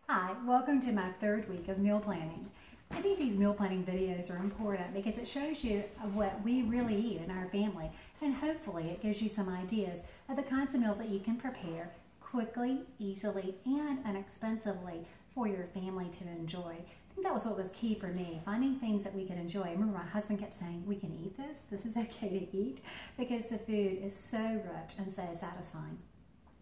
Hi, welcome to my third week of meal planning. I think these meal planning videos are important because it shows you what we really eat in our family, and hopefully it gives you some ideas of the kinds of meals that you can prepare quickly, easily, and inexpensively for your family to enjoy. I think that was what was key for me, finding things that we could enjoy. I remember my husband kept saying, we can eat this is okay to eat, because the food is so rich and so satisfying.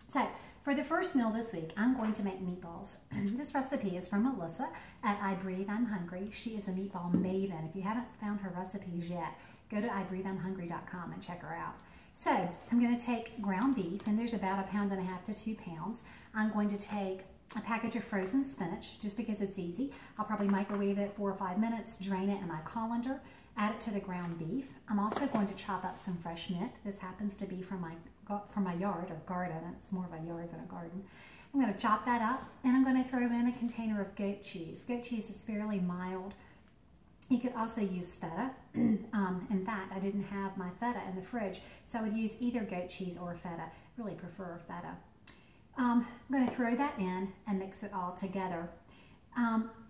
So, for the first meal this week, I'm going to make meatballs. This recipe is from Melissa at I Breathe, I'm Hungry. She is a meatball maven. If you haven't found her recipes yet, go to ibreatheimhungry.com and check her out. So, I'm going to take ground beef, and there's about 1.5 pounds to 2 pounds. I'm going to take a package of frozen spinach, just because it's easy. I'll probably microwave it 4 or 5 minutes, drain it in my colander, add it to the ground beef. I'm also going to chop up some fresh mint. This happens to be from my yard or garden. It's more of a yard than a garden. I'm going to chop that up, and I'm going to throw in a container of goat cheese. Goat cheese is fairly mild. You could also use feta. In fact, I didn't have my feta in the fridge, so I would use either goat cheese or feta. Really prefer feta. I'm going to throw that in and mix it all together.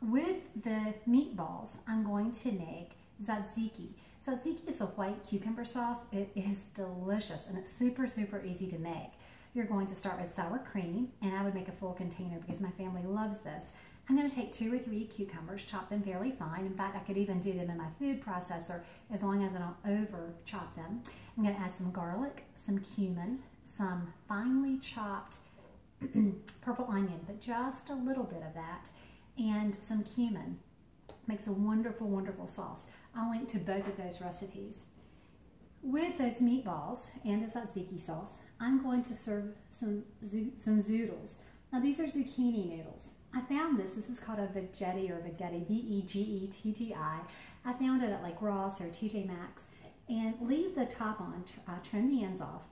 With the meatballs, I'm going to make tzatziki. Tzatziki is the white cucumber sauce. It is delicious, and it's super, super easy to make. You're going to start with sour cream, and I would make a full container because my family loves this. I'm going to take 2 or 3 cucumbers, chop them fairly fine. In fact, I could even do them in my food processor as long as I don't over chop them. I'm going to add some garlic, some cumin, some finely chopped purple onion, but just a little bit of that, and some cumin. Makes a wonderful, wonderful sauce. I'll link to both of those recipes. With those meatballs and the tzatziki sauce, I'm going to serve some zoodles. Now these are zucchini noodles. I found this is called a veggetti or vegetti, V-E-G-E-T-T-I. I found it at like Ross or TJ Maxx. And leave the top on, trim the ends off,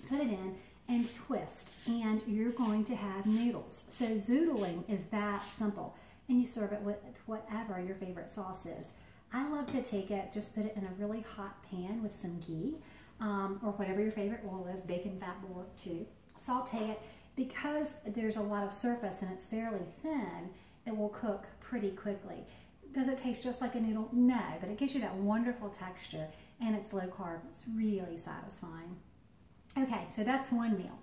put it in, and twist, and you're going to have noodles. So zoodling is that simple, and you serve it with whatever your favorite sauce is. I love to take it, just put it in a really hot pan with some ghee, or whatever your favorite oil is. Bacon fat will work too. Saute it. Because there's a lot of surface and it's fairly thin, it will cook pretty quickly. Does it taste just like a noodle? No, but it gives you that wonderful texture, and it's low carb. It's really satisfying. Okay, so that's one meal.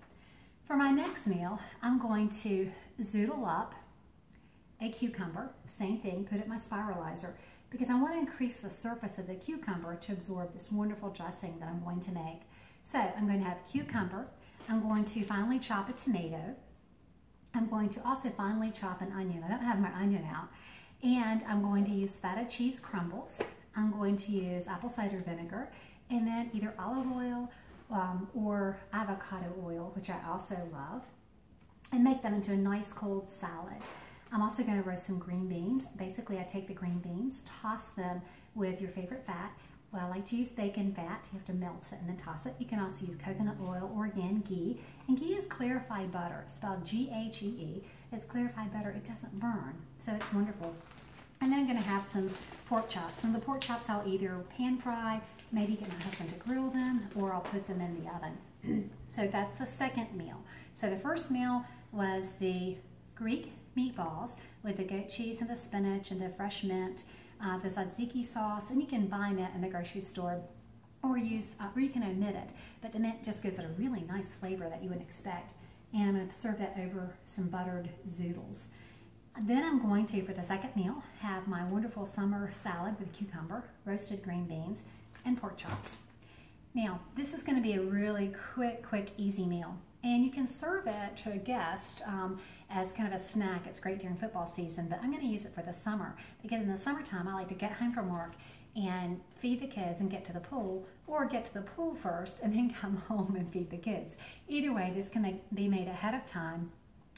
For my next meal, I'm going to zoodle up a cucumber. Same thing, put it in my spiralizer, because I want to increase the surface of the cucumber to absorb this wonderful dressing that I'm going to make. So I'm going to have cucumber. I'm going to finely chop a tomato. I'm going to also finely chop an onion. I don't have my onion out. And I'm going to use feta cheese crumbles. I'm going to use apple cider vinegar, and then either olive oil or avocado oil, which I also love, and make that into a nice cold salad. I'm also going to roast some green beans. Basically, I take the green beans, toss them with your favorite fat. Well, I like to use bacon fat. You have to melt it and then toss it. You can also use coconut oil or, again, ghee. And ghee is clarified butter. It's spelled G-H-E-E. It's clarified butter. It doesn't burn, so it's wonderful. And then I'm going to have some pork chops. And the pork chops I'll either pan fry, maybe get my husband to grill them, or I'll put them in the oven. So that's the second meal. So the first meal was the Greek meatballs with the goat cheese and the spinach and the fresh mint, the tzatziki sauce, and you can buy mint in the grocery store or you can omit it, but the mint just gives it a really nice flavor that you wouldn't expect. And I'm going to serve that over some buttered zoodles. Then I'm going to, for the second meal, have my wonderful summer salad with cucumber, roasted green beans, and pork chops. Now, this is going to be a really quick, easy meal. And you can serve it to a guest as kind of a snack. It's great during football season, but I'm going to use it for the summer, because in the summertime I like to get home from work and feed the kids and get to the pool, or get to the pool first and then come home and feed the kids. Either way, this can be made ahead of time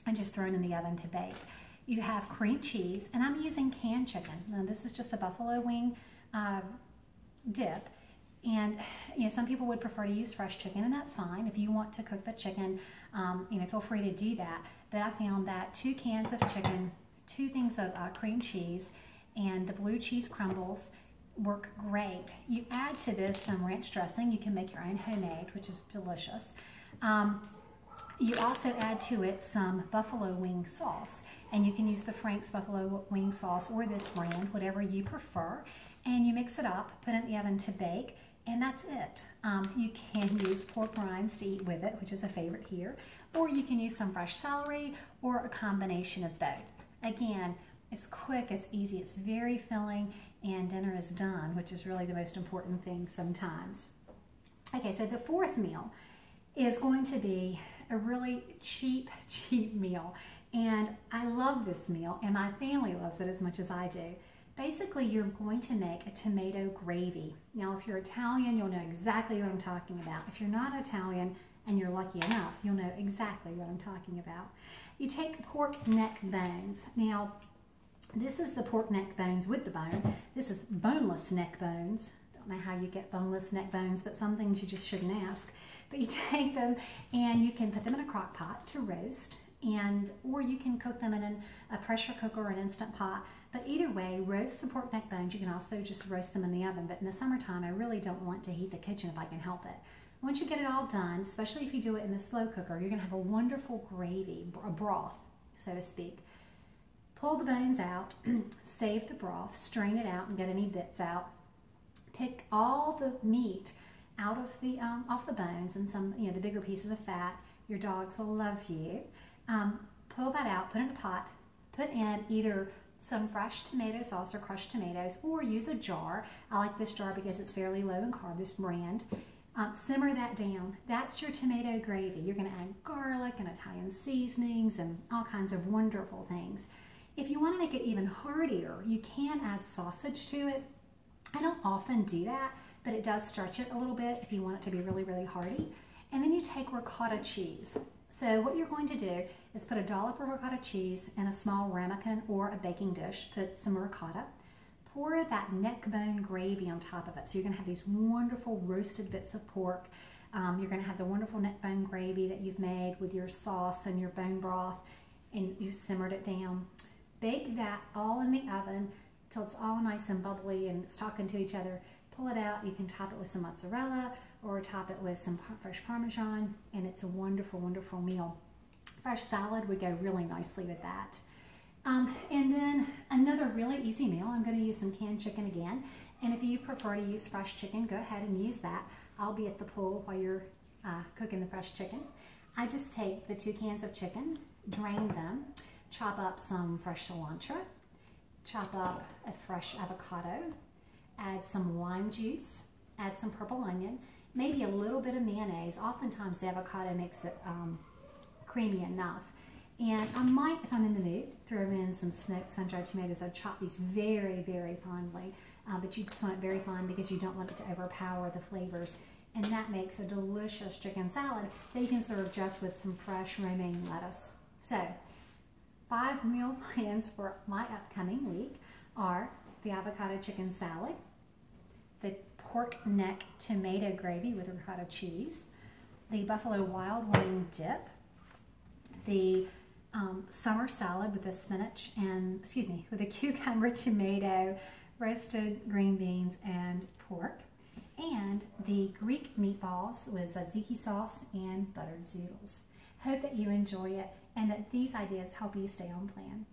and just thrown in the oven to bake. You have cream cheese, and I'm using canned chicken. Now, this is just the buffalo wing dip. And some people would prefer to use fresh chicken, and that's fine. If you want to cook the chicken, feel free to do that. But I found that 2 cans of chicken, 2 things of cream cheese, and the blue cheese crumbles work great. You add to this some ranch dressing. You can make your own homemade, which is delicious. You also add to it some buffalo wing sauce, and you can use the Frank's buffalo wing sauce or this brand, whatever you prefer, and you mix it up, put it in the oven to bake, and that's it. You can use pork rinds to eat with it, which is a favorite here, or you can use some fresh celery or a combination of both. Again, it's quick, it's easy, it's very filling, and dinner is done, which is really the most important thing sometimes. Okay, so the fourth meal is going to be a really cheap meal, and I love this meal, and my family loves it as much as I do. Basically, you're going to make a tomato gravy. Now, if you're Italian, you'll know exactly what I'm talking about. If you're not Italian and you're lucky enough, you'll know exactly what I'm talking about. You take pork neck bones. Now, this is the pork neck bones with the bone. This is boneless neck bones. Don't know how you get boneless neck bones, but some things you just shouldn't ask. But you take them and you can put them in a crock pot to roast, or you can cook them in a pressure cooker or an Instant Pot. But either way, roast the pork neck bones. You can also just roast them in the oven, but in the summertime, I really don't want to heat the kitchen if I can help it. Once you get it all done, especially if you do it in the slow cooker, you're gonna have a wonderful gravy, a broth, so to speak. Pull the bones out, save the broth, strain it out and get any bits out. Pick all the meat out of the off the bones and some, the bigger pieces of fat. Your dogs will love you. Pull that out, put it in a pot, put in either some fresh tomato sauce or crushed tomatoes, or use a jar. I like this jar because it's fairly low in carb, this brand. Simmer that down. That's your tomato gravy. You're gonna add garlic and Italian seasonings and all kinds of wonderful things. If you wanna make it even heartier, you can add sausage to it. I don't often do that, but it does stretch it a little bit if you want it to be really, really hearty. And then you take ricotta cheese. So what you're going to do is put a dollop of ricotta cheese in a small ramekin or a baking dish, put some ricotta, pour that neck bone gravy on top of it. So you're gonna have these wonderful roasted bits of pork. You're gonna have the wonderful neck bone gravy that you've made with your sauce and your bone broth, and you simmered it down. Bake that all in the oven till it's all nice and bubbly and it's talking to each other. Pull it out, you can top it with some mozzarella or top it with some fresh Parmesan, and it's a wonderful, wonderful meal. Fresh salad would go really nicely with that. And then another really easy meal, I'm gonna use some canned chicken again, and if you prefer to use fresh chicken, go ahead and use that. I'll be at the pool while you're cooking the fresh chicken. I just take the 2 cans of chicken, drain them, chop up some fresh cilantro, chop up a fresh avocado, add some lime juice, add some purple onion, maybe a little bit of mayonnaise. Oftentimes the avocado makes it creamy enough. And I might, if I'm in the mood, throw in some smoked sun-dried tomatoes. I've chopped these very, very finely, but you just want it very fine because you don't want it to overpower the flavors. And that makes a delicious chicken salad that you can serve just with some fresh romaine lettuce. So, 5 meal plans for my upcoming week are the avocado chicken salad, the pork neck tomato gravy with ricotta cheese, the buffalo wild wing dip, the summer salad with the spinach and, with a cucumber, tomato, roasted green beans, and pork, and the Greek meatballs with tzatziki sauce and buttered zoodles. Hope that you enjoy it and that these ideas help you stay on plan.